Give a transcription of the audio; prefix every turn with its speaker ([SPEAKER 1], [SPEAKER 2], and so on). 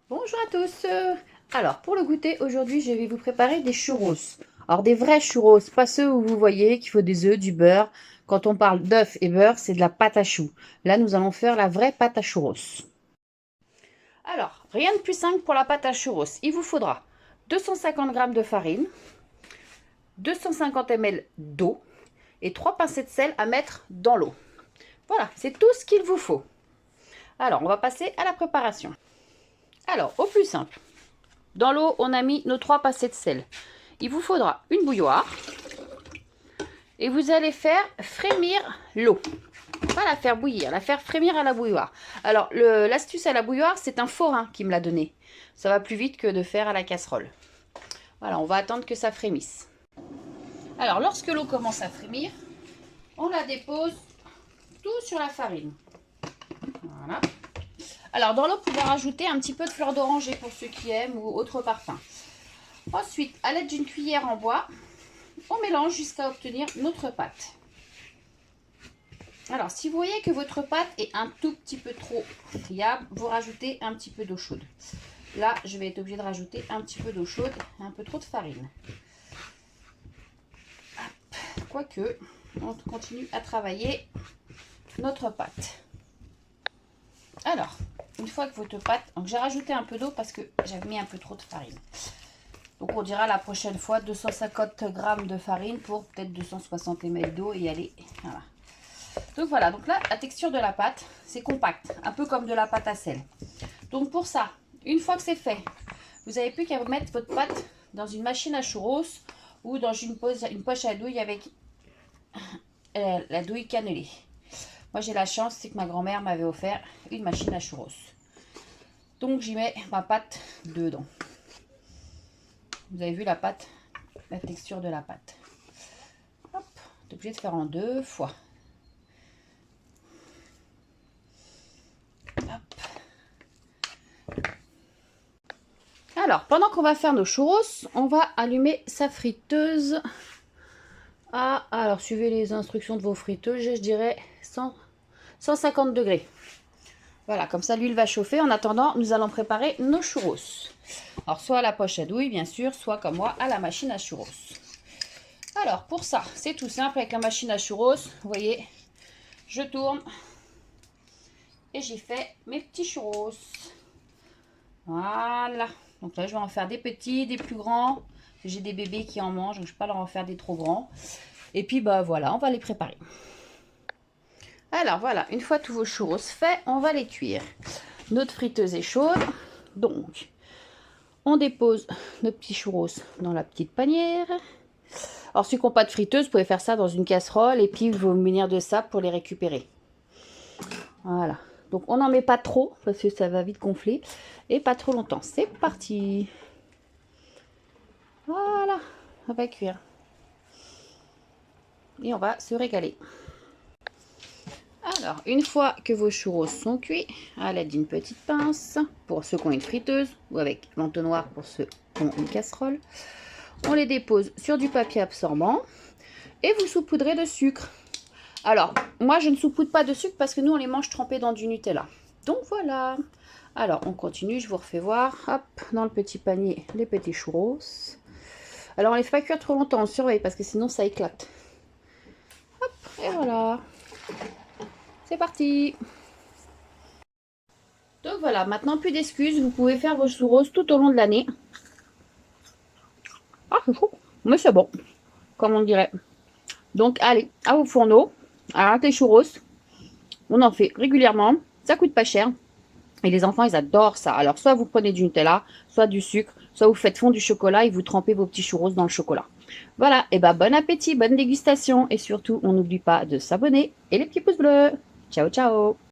[SPEAKER 1] Bonjour à tous. Alors, pour le goûter, aujourd'hui, je vais vous préparer des churros. Alors, des vrais churros, pas ceux où vous voyez qu'il faut des œufs, du beurre. Quand on parle d'œufs et beurre, c'est de la pâte à choux. Là, nous allons faire la vraie pâte à churros. Alors, rien de plus simple pour la pâte à churros. Il vous faudra 250 g de farine, 250 ml d'eau et 3 pincées de sel à mettre dans l'eau. Voilà, c'est tout ce qu'il vous faut. Alors, on va passer à la préparation. Alors, au plus simple. Dans l'eau, on a mis nos 3 pincées de sel. Il vous faudra une bouilloire et vous allez faire frémir l'eau. Pas la faire bouillir, la faire frémir à la bouilloire. Alors, l'astuce à la bouilloire, c'est un forain qui me l'a donné. Ça va plus vite que de faire à la casserole. Voilà, on va attendre que ça frémisse. Alors, lorsque l'eau commence à frémir, on la dépose tout sur la farine. Voilà. Alors, dans l'eau, vous pouvez rajouter un petit peu de fleur d'oranger pour ceux qui aiment ou autre parfum. Ensuite, à l'aide d'une cuillère en bois, on mélange jusqu'à obtenir notre pâte. Alors, si vous voyez que votre pâte est un tout petit peu trop friable, vous rajoutez un petit peu d'eau chaude. Là, je vais être obligée de rajouter un petit peu d'eau chaude et un peu trop de farine. Quoique, on continue à travailler notre pâte. Alors, une fois que votre pâte... Donc, j'ai rajouté un peu d'eau parce que j'avais mis un peu trop de farine. Donc, on dira la prochaine fois 250 g de farine pour peut-être 260 ml d'eau et aller... Voilà. Donc, voilà. Donc là, la texture de la pâte, c'est compact. Un peu comme de la pâte à sel. Donc, pour ça, une fois que c'est fait, vous n'avez plus qu'à mettre votre pâte dans une machine à churros ou dans une poche à douille avec la douille cannelée. Moi, j'ai la chance, c'est que ma grand-mère m'avait offert une machine à churros. Donc, j'y mets ma pâte dedans. Vous avez vu la pâte, la texture de la pâte. Hop, on est obligé de faire en 2 fois. Hop. Alors, pendant qu'on va faire nos churros, on va allumer sa friteuse. Alors, suivez les instructions de vos friteuses, je dirais 150 degrés. Voilà, comme ça l'huile va chauffer. En attendant, nous allons préparer nos churros. Alors, soit à la poche à douille, bien sûr, soit comme moi, à la machine à churros. Alors, pour ça, c'est tout simple avec la machine à churros. Vous voyez, je tourne et j'y fais mes petits churros. Voilà. Donc là, je vais en faire des petits, des plus grands. J'ai des bébés qui en mangent, donc je ne vais pas leur en faire des trop grands. Et puis, bah voilà, on va les préparer. Alors voilà, une fois tous vos churros faits, on va les cuire. Notre friteuse est chaude, donc on dépose nos petits churros dans la petite panière. Alors ceux qui n'ont pas de friteuse, vous pouvez faire ça dans une casserole et puis vous munir de ça pour les récupérer. Voilà, donc on n'en met pas trop parce que ça va vite gonfler et pas trop longtemps. C'est parti. Voilà, on va cuire. Et on va se régaler. Alors, une fois que vos churros sont cuits, à l'aide d'une petite pince, pour ceux qui ont une friteuse, ou avec l'entonnoir pour ceux qui ont une casserole, on les dépose sur du papier absorbant et vous saupoudrez de sucre. Alors, moi je ne saupoudre pas de sucre parce que nous on les mange trempés dans du Nutella. Donc voilà. Alors, on continue, je vous refais voir. Hop, dans le petit panier, les petits churros. Alors, on les fait pas cuire trop longtemps, on surveille parce que sinon ça éclate. Hop, et voilà. C'est parti. Donc voilà, maintenant plus d'excuses, vous pouvez faire vos churros tout au long de l'année. Ah, c'est chaud, mais c'est bon, comme on dirait. Donc allez, à vos fourneaux, à les churros, on en fait régulièrement, ça coûte pas cher. Et les enfants, ils adorent ça. Alors, soit vous prenez du Nutella, soit du sucre, soit vous faites fondre du chocolat et vous trempez vos petits churros dans le chocolat. Voilà, et ben bon appétit, bonne dégustation. Et surtout, on n'oublie pas de s'abonner et les petits pouces bleus. Ciao, ciao!